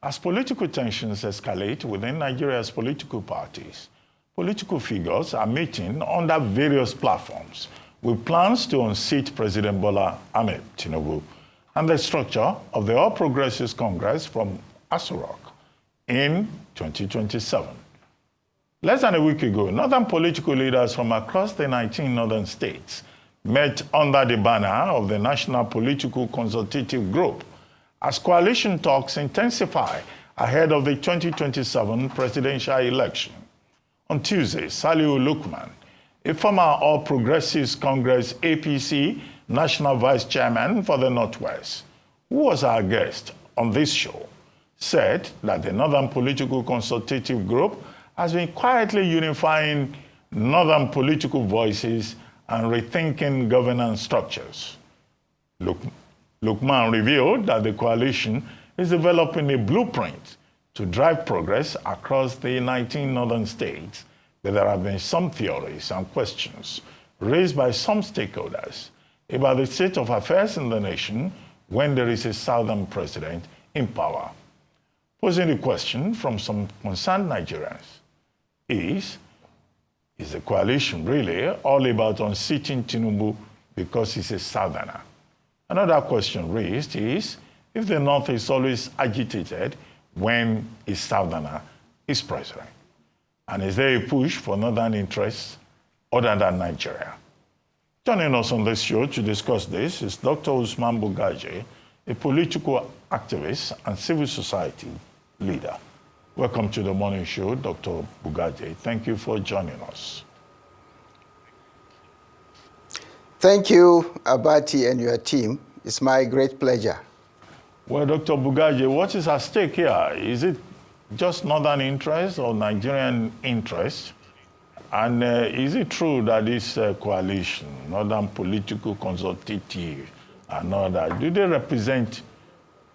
As political tensions escalate within Nigeria's political parties, political figures are meeting under various platforms with plans to unseat President Bola Ahmed Tinubu and the structure of the All Progressives Congress from Aso Rock in 2027. Less than a week ago, northern political leaders from across the 19 northern states met under the banner of the National Political Consultative Group as coalition talks intensify ahead of the 2027 presidential election. On Tuesday, Saliu Lukman, a former All Progressives Congress APC National Vice Chairman for the Northwest, who was our guest on this show, said that the Northern Political Consultative Group has been quietly unifying northern political voices and rethinking governance structures. Lukman revealed that the coalition is developing a blueprint to drive progress across the 19 northern states, but there have been some theories and questions raised by some stakeholders about the state of affairs in the nation when there is a southern president in power. Posing the question from some concerned Nigerians is the coalition really all about unseating Tinubu because he's a southerner? Another question raised is if the North is always agitated when a southerner is president. And is there a push for northern interests other than Nigeria? Joining us on this show to discuss this is Dr. Usman Bugaje, a political activist and civil society leader. Welcome to the morning show, Dr. Bugaje. Thank you for joining us. Thank you, Abati and your team. It's my great pleasure. Well, Dr. Bugaje, what is at stake here? Is it just northern interest or Nigerian interest? And is it true that this coalition, Northern Political Consultative and all that, do they represent,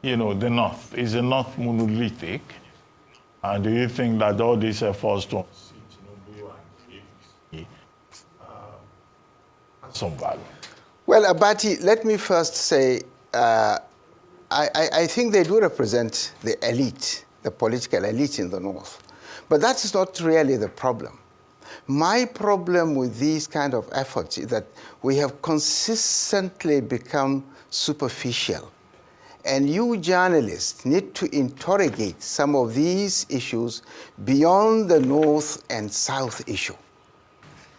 the North? Is the North monolithic? And do you think that all these efforts to unseat Tinubu and APC have some value? Well, Abati, let me first say, I think they do represent the elite, the political elite in the North. But that is not really the problem. My problem with these kind of efforts is that we have consistently become superficial. And you journalists need to interrogate some of these issues beyond the North and South issue.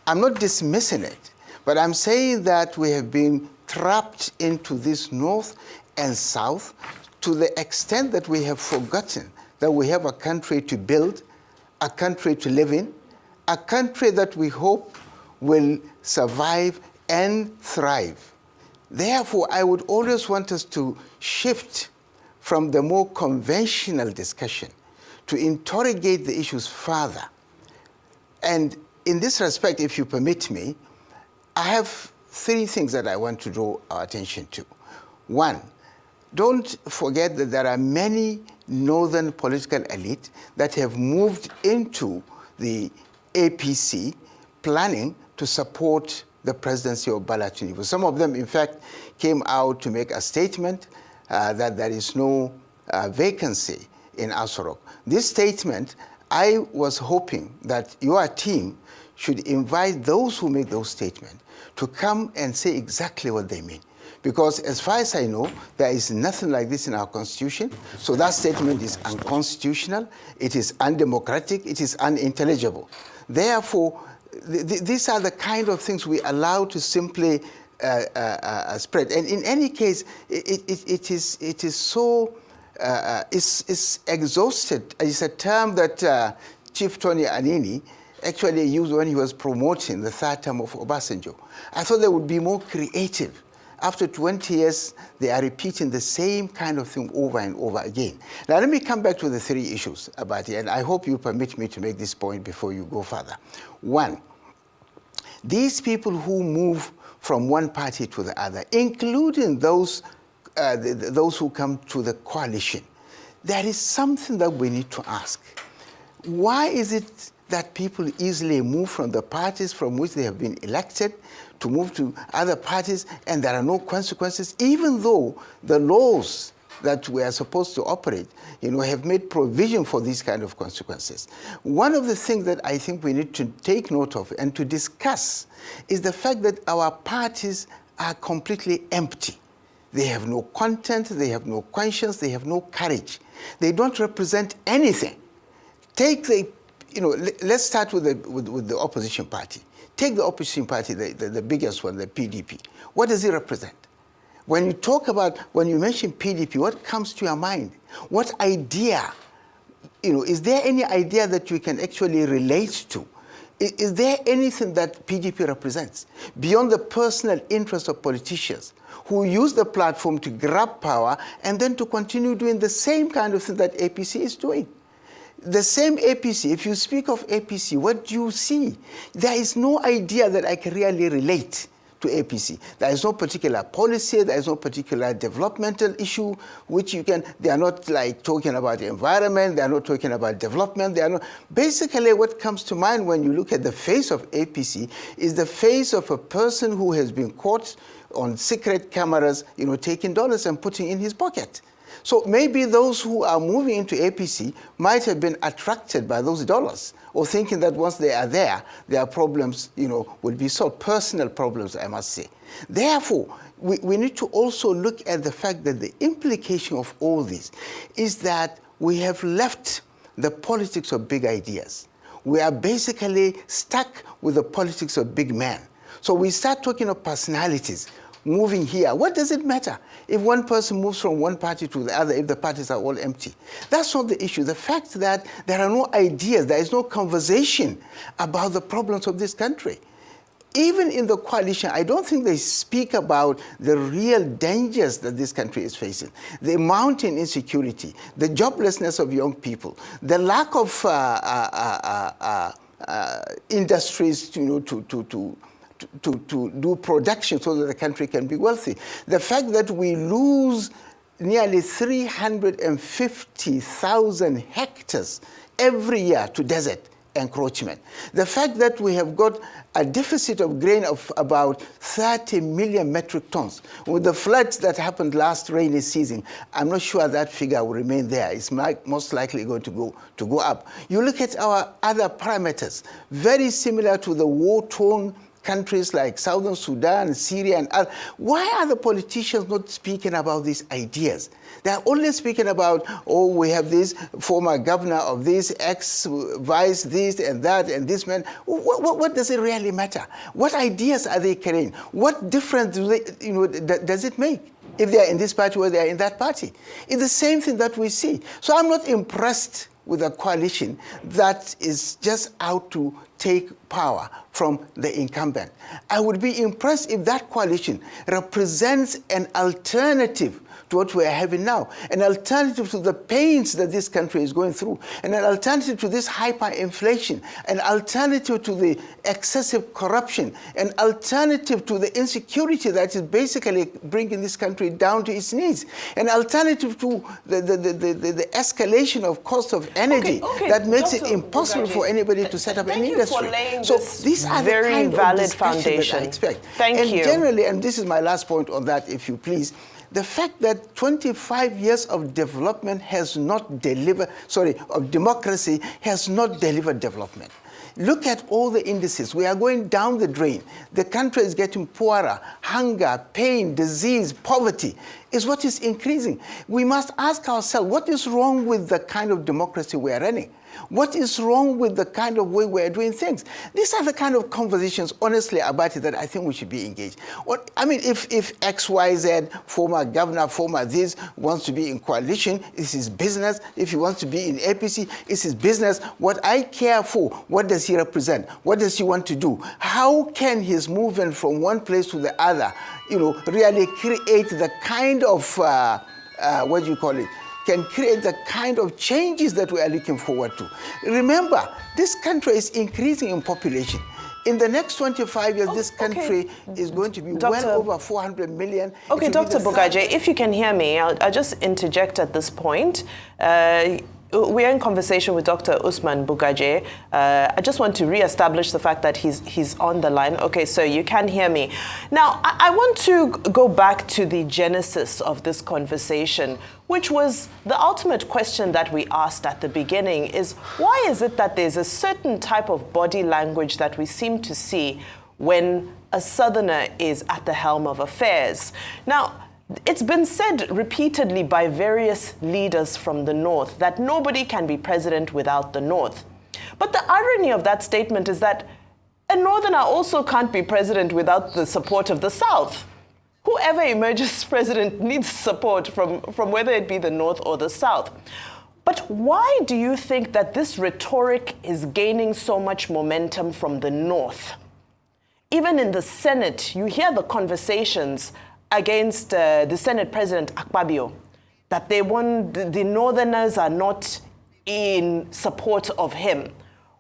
I'm not dismissing it, but I'm saying that we have been trapped into this North and South to the extent that we have forgotten that we have a country to build, a country to live in, a country that we hope will survive and thrive. Therefore, I would always want us to shift from the more conventional discussion to interrogate the issues further. And in this respect, if you permit me, I have three things that I want to draw our attention to. One, don't forget that there are many northern political elite that have moved into the APC planning to support the presidency of Bola Tinubu. Some of them, in fact, came out to make a statement that there is no vacancy in Aso Rock. This statement, I was hoping that your team should invite those who make those statements to come and say exactly what they mean. Because as far as I know, there is nothing like this in our constitution. So that statement is unconstitutional, it is undemocratic, it is unintelligible. Therefore, these are the kind of things we allow to simply spread. And in any case, it is so, it's exhausted. It's a term that Chief Tony Anini actually used when he was promoting the third term of Obasanjo. I thought they would be more creative. After 20 years, they are repeating the same kind of thing over and over again. Now, let me come back to the three issues about it, and I hope you permit me to make this point before you go further. One, these people who move from one party to the other, including those who come to the coalition, there is something that we need to ask. Why is it that people easily move from the parties from which they have been elected to move to other parties and there are no consequences, even though the laws that we are supposed to operate, have made provision for these kind of consequences. One of the things that I think we need to take note of and to discuss is the fact that our parties are completely empty. They have no content, they have no conscience, they have no courage. They don't represent anything. Let's start with the opposition party. Take the opposition party, the biggest one, the PDP. What does it represent? When you mention PDP, what comes to your mind? What idea? Is there any idea that you can actually relate to? Is there anything that PDP represents beyond the personal interest of politicians who use the platform to grab power and then to continue doing the same kind of thing that APC is doing? The same APC, if you speak of APC, what do you see? There is no idea that I can really relate to APC. There is no particular policy, there is no particular developmental issue they are not like talking about the environment, they are not talking about development, basically what comes to mind when you look at the face of APC is the face of a person who has been caught on secret cameras, taking dollars and putting in his pocket. So maybe those who are moving into APC might have been attracted by those dollars, or thinking that once they are there, their problems, will be solved. Personal problems, I must say. Therefore, we need to also look at the fact that the implication of all this is that we have left the politics of big ideas. We are basically stuck with the politics of big men. So we start talking of personalities moving here. What does it matter if one person moves from one party to the other if the parties are all empty? That's not the issue. The fact that there are no ideas, there is no conversation about the problems of this country. Even in the coalition, I don't think they speak about the real dangers that this country is facing. The mounting insecurity, the joblessness of young people, the lack of industries to do production so that the country can be wealthy. The fact that we lose nearly 350,000 hectares every year to desert encroachment. The fact that we have got a deficit of grain of about 30 million metric tons. With the floods that happened last rainy season, I'm not sure that figure will remain there. It's most likely going to go up. You look at our other parameters, very similar to the war-torn countries like Southern Sudan, Syria, and others. Why are the politicians not speaking about these ideas? They're only speaking about, oh, we have this former governor of this, ex-vice, this and that, and this man. What does it really matter? What ideas are they carrying? What difference does it make if they are in this party or they are in that party? It's the same thing that we see. So I'm not impressed with a coalition that is just out to take power from the incumbent. I would be impressed if that coalition represents an alternative to what we are having now, an alternative to the pains that this country is going through, and an alternative to this hyperinflation, an alternative to the excessive corruption, an alternative to the insecurity that is basically bringing this country down to its knees, an alternative to the escalation of cost of energy that makes it impossible for anybody to set up an industry. So these are the kind of discussions that I expect. Thank you. Generally, and this is my last point on that, if you please, the fact that 25 years of development has not delivered, of democracy has not delivered development. Look at all the indices. We are going down the drain. The country is getting poorer. Hunger, pain, disease, poverty is what is increasing. We must ask ourselves, what is wrong with the kind of democracy we are running? What is wrong with the kind of way we're doing things? These are the kind of conversations, honestly, about it that I think we should be engaged. I mean, if XYZ, former governor, former this, wants to be in coalition, it's his business. If he wants to be in APC, it's his business. What I care for, what does he represent? What does he want to do? How can his movement from one place to the other, really create the kind of, can create the kind of changes that we are looking forward to. Remember, this country is increasing in population. In the next 25 years, this country is going to be well over 400 million. Okay, Dr. Bugaje, if you can hear me, I'll just interject at this point. we're in conversation with Dr. Usman Bugaje. I just want to re-establish the fact that he's on the line. Okay, so you can hear me. Now, I want to go back to the genesis of this conversation, which was the ultimate question that we asked at the beginning is, why is it that there's a certain type of body language that we seem to see when a Southerner is at the helm of affairs? Now, it's been said repeatedly by various leaders from the North that nobody can be president without the North. But the irony of that statement is that a Northerner also can't be president without the support of the South. Whoever emerges president needs support from whether it be the North or the South. But why do you think that this rhetoric is gaining so much momentum from the North? Even in the Senate, you hear the conversations against the Senate President Akpabio, that the Northerners are not in support of him.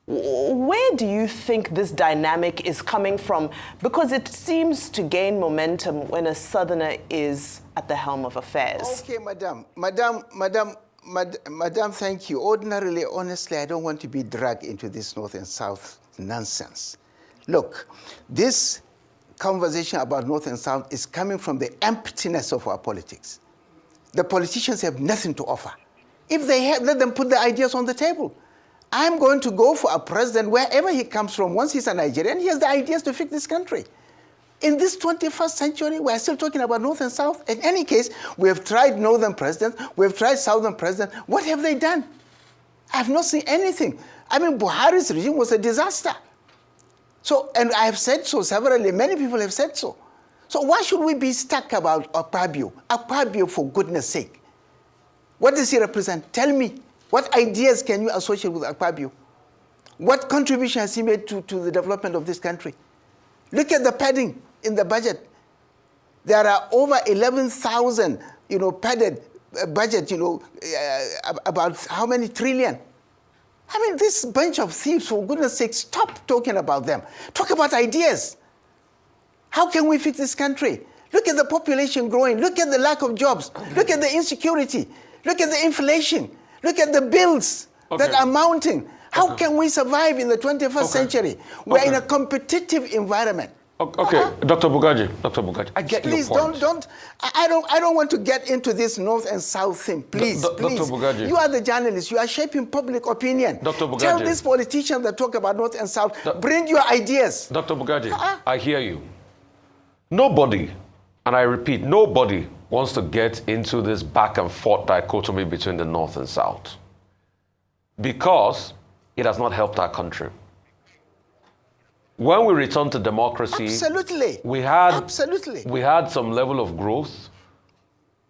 Where do you think this dynamic is coming from? Because it seems to gain momentum when a Southerner is at the helm of affairs. Okay, Madam, thank you. Ordinarily, honestly, I don't want to be dragged into this North and South nonsense. Look, this conversation about North and South is coming from the emptiness of our politics. The politicians have nothing to offer. If they have, let them put the ideas on the table. I'm going to go for a president wherever he comes from. Once he's a Nigerian, he has the ideas to fix this country. In this 21st century, we're still talking about North and South. In any case, we have tried Northern presidents, we have tried Southern presidents. What have they done? I have not seen anything. I mean, Buhari's regime was a disaster. So, and I have said so severally, many people have said so. So why should we be stuck about Akpabio? Akpabio, for goodness sake. What does he represent? Tell me. What ideas can you associate with Akpabio? What contribution has he made to the development of this country? Look at the padding in the budget. There are over 11,000, padded budget, about how many trillion? I mean, this bunch of thieves, for goodness sake, stop talking about them. Talk about ideas. How can we fix this country? Look at the population growing. Look at the lack of jobs. Look at the insecurity. Look at the inflation. Look at the bills that are mounting. How can we survive in the 21st century? We're in a competitive environment. Okay, Dr. Bugaje, I get please your point. Don't. I don't want to get into this North and South thing. Please, please. Dr. Bugaje. You are the journalist. You are shaping public opinion. Dr. Bugaje. Tell these politicians that talk about North and South, bring your ideas. Dr. Bugaje, I hear you. Nobody, and I repeat, nobody wants to get into this back and forth dichotomy between the North and South because it has not helped our country. When we returned to democracy, we had some level of growth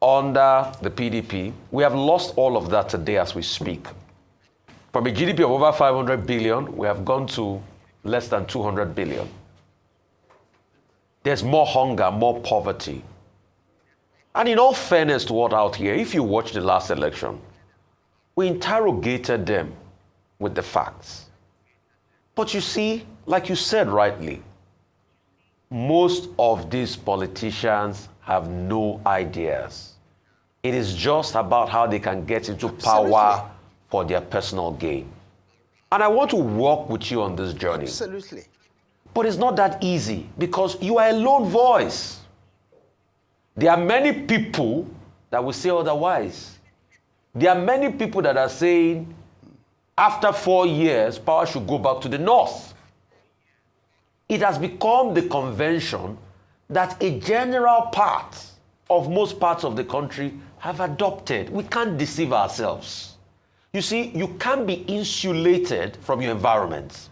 under the PDP. We have lost all of that today as we speak. From a GDP of over 500 billion, we have gone to less than 200 billion. There's more hunger, more poverty. And in all fairness to what out here, if you watch the last election, we interrogated them with the facts. But you see, like you said rightly, most of these politicians have no ideas. It is just about how they can get into power for their personal gain. And I want to walk with you on this journey. Absolutely. But it's not that easy because you are a lone voice. There are many people that will say otherwise. There are many people that are saying, after 4 years, power should go back to the North. It has become the convention that a general part of most parts of the country have adopted. We can't deceive ourselves. You see, you can't be insulated from your environment.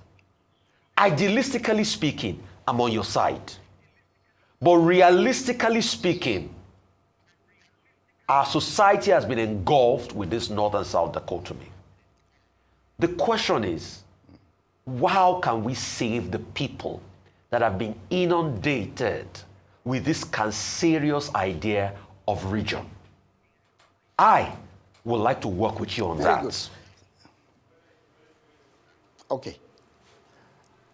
Idealistically speaking, I'm on your side. But realistically speaking, our society has been engulfed with this North and South dichotomy. The question is, how can we save the people that have been inundated with this cancerous idea of region? I would like to work with you on that. Good. Okay.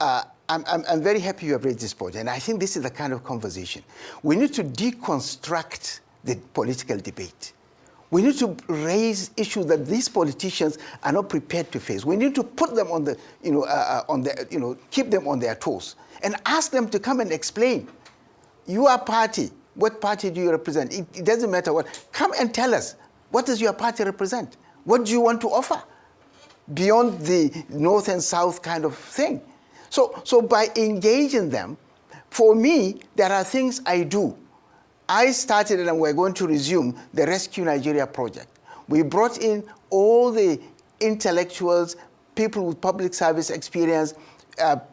I'm very happy you have raised this point, and I think this is the kind of conversation. We need to deconstruct the political debate. We need to raise issues that these politicians are not prepared to face. We need to put them on the, keep them on their toes and ask them to come and explain. Your party, what party do you represent? It doesn't matter what. Come and tell us, what does your party represent? What do you want to offer beyond the north and south kind of thing? So by engaging them, for me, there are things I do. I started, and we're going to resume, the Rescue Nigeria project. We brought in all the intellectuals, people with public service experience,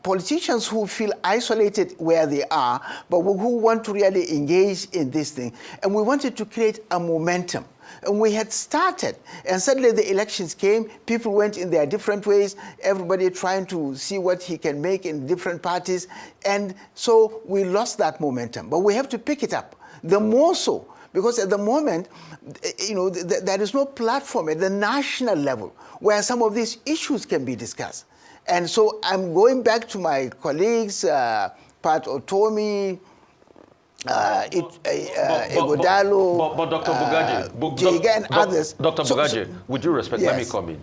politicians who feel isolated where they are, but who want to really engage in this thing. And we wanted to create a momentum. And we had started, and suddenly the elections came, people went in their different ways, everybody trying to see what he can make in different parties, and so we lost that momentum. But we have to pick it up. The more so, because at the moment, there is no platform at the national level where some of these issues can be discussed. And so I'm going back to my colleagues, Pat Otomi, Igodalo, but Dr. Bugaje, Jiga and others. Dr. Bugaje, with due respect, yes. let me come in.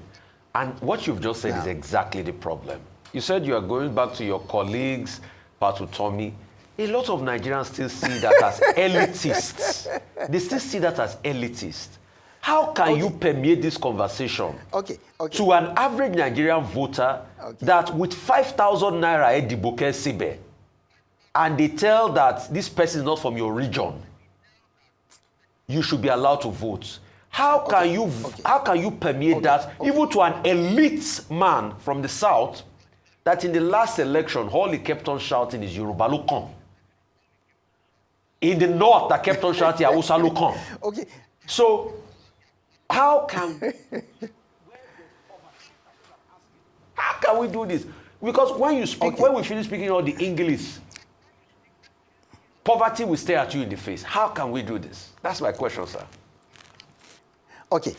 And what you've just said is exactly the problem. You said you are going back to your colleagues, Pat Otomi. A lot of Nigerians still see that as elitists. They still see that as elitist. How can you permeate this conversation to an average Nigerian voter that with 5,000 naira ediboke sibe, and they tell that this person is not from your region, you should be allowed to vote? How can you permeate that even to an elite man from the south that in the last election all he kept on shouting is Yoruba Lukan? In the north, that kept on shouting Hausa Lukan. Okay. So, how can we do this? Because when you speak, when we finish speaking all the English, poverty will stare at you in the face. How can we do this? That's my question, sir. Okay.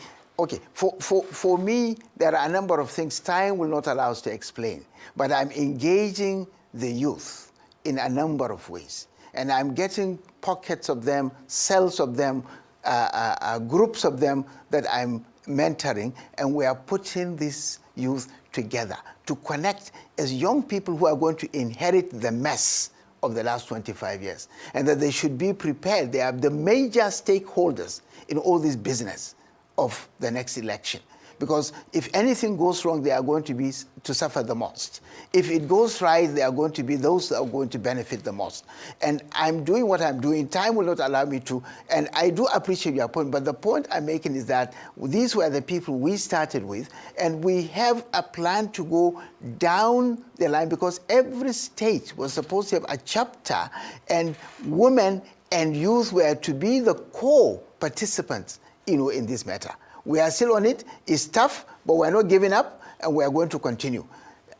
For me, there are a number of things time will not allow us to explain, but I'm engaging the youth in a number of ways. And I'm getting pockets of them, cells of them, groups of them that I'm mentoring, and we are putting this youth together to connect as young people who are going to inherit the mess of the last 25 years, and that they should be prepared. They are the major stakeholders in all this business of the next election. Because if anything goes wrong, they are going to be to suffer the most. If it goes right, they are going to be those that are going to benefit the most. And I'm doing what I'm doing. Time will not allow me to. And I do appreciate your point. But the point I'm making is that these were the people we started with. And we have a plan to go down the line, because every state was supposed to have a chapter, and women and youth were to be the core participants, in this matter. We are still on it. It's tough, but we're not giving up, and we are going to continue.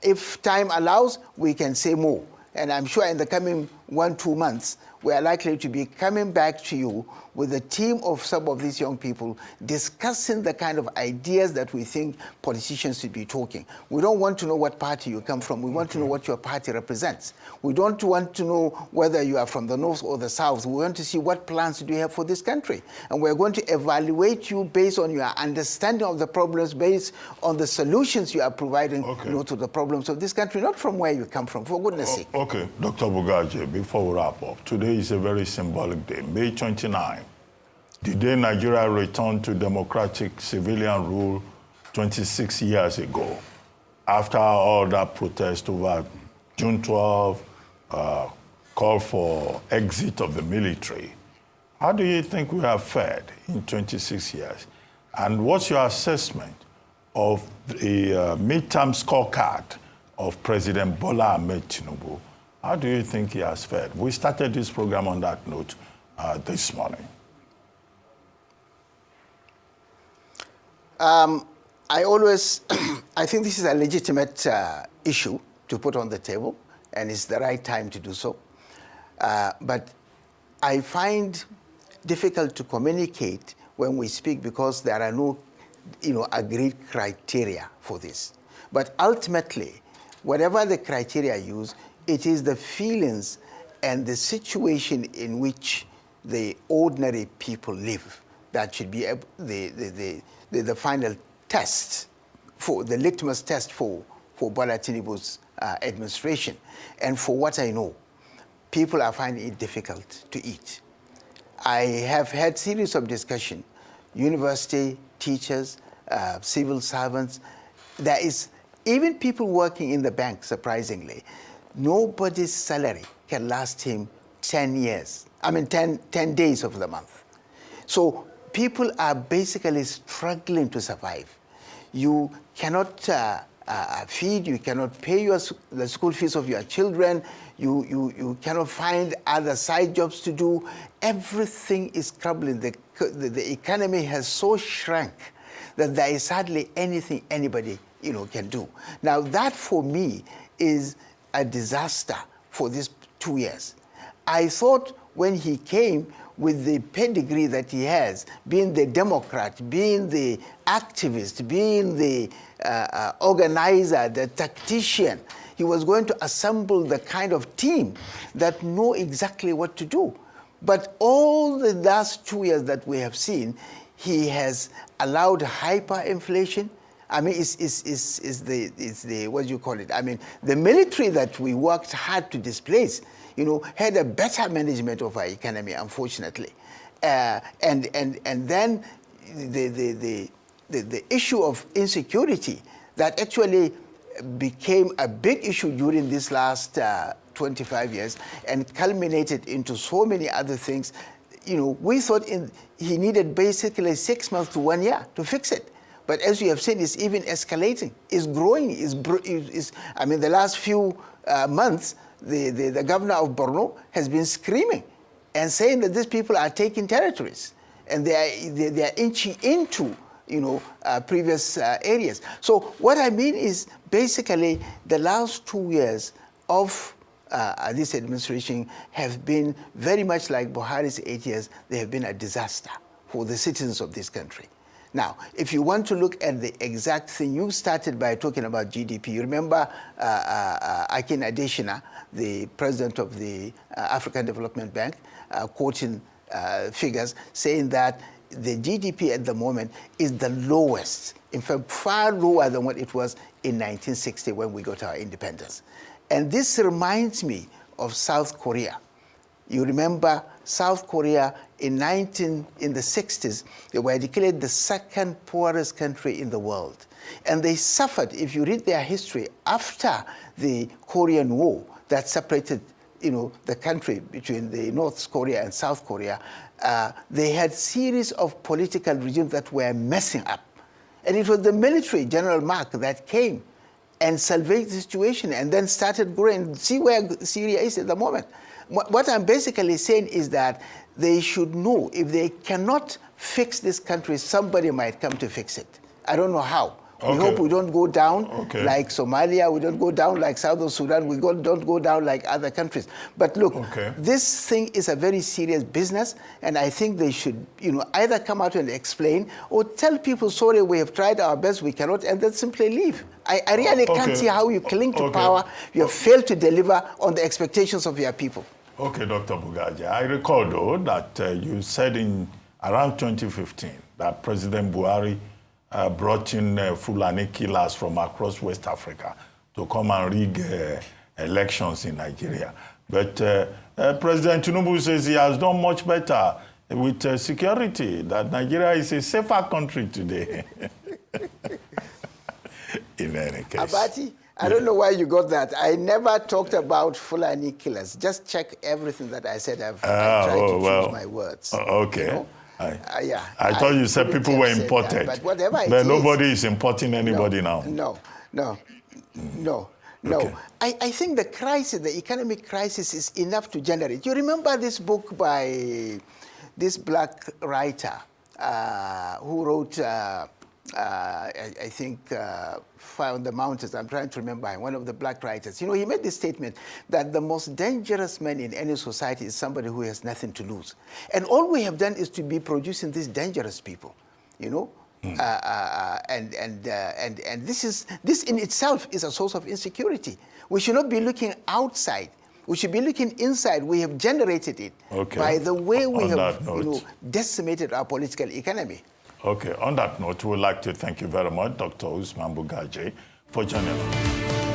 If time allows, we can say more. And I'm sure in the coming 1-2 months, we are likely to be coming back to you with a team of some of these young people discussing the kind of ideas that we think politicians should be talking. We don't want to know what party you come from. We want to know what your party represents. We don't want to know whether you are from the north or the south. We want to see what plans do you have for this country. And we're going to evaluate you based on your understanding of the problems, based on the solutions you are providing to the problems of this country, not from where you come from, for goodness sake. Okay, Dr. Bugaje, before we wrap up, today is a very symbolic day, May 29, the day Nigeria returned to democratic civilian rule 26 years ago, after all that protest over June 12, call for exit of the military. How do you think we have fared in 26 years? And what's your assessment of the midterm scorecard of President Bola Ahmed Tinubu? How do you think he has fared? We started this program on that note this morning. I always, I think this is a legitimate issue to put on the table, and it's the right time to do so. But I find difficult to communicate when we speak, because there are no, agreed criteria for this. But ultimately, whatever the criteria used, it is the feelings and the situation in which the ordinary people live that should be the final test, for the litmus test for Bola Tinubu's administration. And for what I know, people are finding it difficult to eat. I have had series of discussion, university teachers, civil servants. There is even people working in the bank, surprisingly. Nobody's salary can last him 10 years. I mean, 10 days of the month. So people are basically struggling to survive. You cannot feed, you cannot pay the school fees of your children, you cannot find other side jobs to do. Everything is crumbling. The economy has so shrunk that there is hardly anything anybody can do. Now that for me is a disaster for these 2 years. I thought when he came with the pedigree that he has, being the Democrat, being the activist, being the organizer, the tactician, he was going to assemble the kind of team that know exactly what to do. But all the last 2 years that we have seen, he has allowed hyperinflation. I mean, it's the what do you call it? I mean, the military that we worked hard to displace, had a better management of our economy, unfortunately. And then the issue of insecurity that actually became a big issue during this last 25 years and culminated into so many other things. We thought he needed basically 6 months to 1 year to fix it. But as you have seen, it's even escalating. It's growing. I mean, the last few months, the governor of Borno has been screaming and saying that these people are taking territories and they are inching into previous areas. So what I mean is basically the last 2 years of this administration have been very much like Buhari's 8 years. They have been a disaster for the citizens of this country. Now, if you want to look at the exact thing, you started by talking about GDP. You remember Akin Adesina, the president of the African Development Bank, quoting figures saying that the GDP at the moment is the lowest, in fact, far lower than what it was in 1960 when we got our independence. And this reminds me of South Korea. You remember South Korea in the 60s, they were declared the second poorest country in the world. And they suffered, if you read their history, after the Korean War that separated the country between the North Korea and South Korea, they had series of political regimes that were messing up. And it was the military, General Mark, that came and salvaged the situation and then started growing. See where Syria is at the moment. What I'm basically saying is that they should know if they cannot fix this country, somebody might come to fix it. I don't know how. Okay. We hope we don't go down like Somalia, we don't go down like Southern Sudan, we don't go down like other countries. But look, this thing is a very serious business, and I think they should either come out and explain or tell people, sorry, we have tried our best, we cannot, and then simply leave. I really can't see how you cling to power, you have failed to deliver on the expectations of your people. Okay, Dr. Bugaje, I recall, though, that you said in around 2015 that President Buhari brought in Fulani killers from across West Africa to come and rig elections in Nigeria. But President Tinubu says he has done much better with security, that Nigeria is a safer country today. In any case. Abati, I don't know why you got that. I never talked about Fulani killers. Just check everything that I said. I've tried to choose my words. Okay. I thought you said people were imported. But whatever it is. Nobody is importing anybody now. No. Okay. I think the crisis, the economic crisis, is enough to generate. You remember this book by this black writer who wrote, I think, Fire on the Mountains. I'm trying to remember him, one of the black writers. He made this statement that the most dangerous man in any society is somebody who has nothing to lose. And all we have done is to be producing these dangerous people, and this in itself is a source of insecurity. We should not be looking outside We should be looking inside. We have generated it by the way we have decimated our political economy. Okay, on that note, we would like to thank you very much, Dr. Usman Bugaje, for joining us.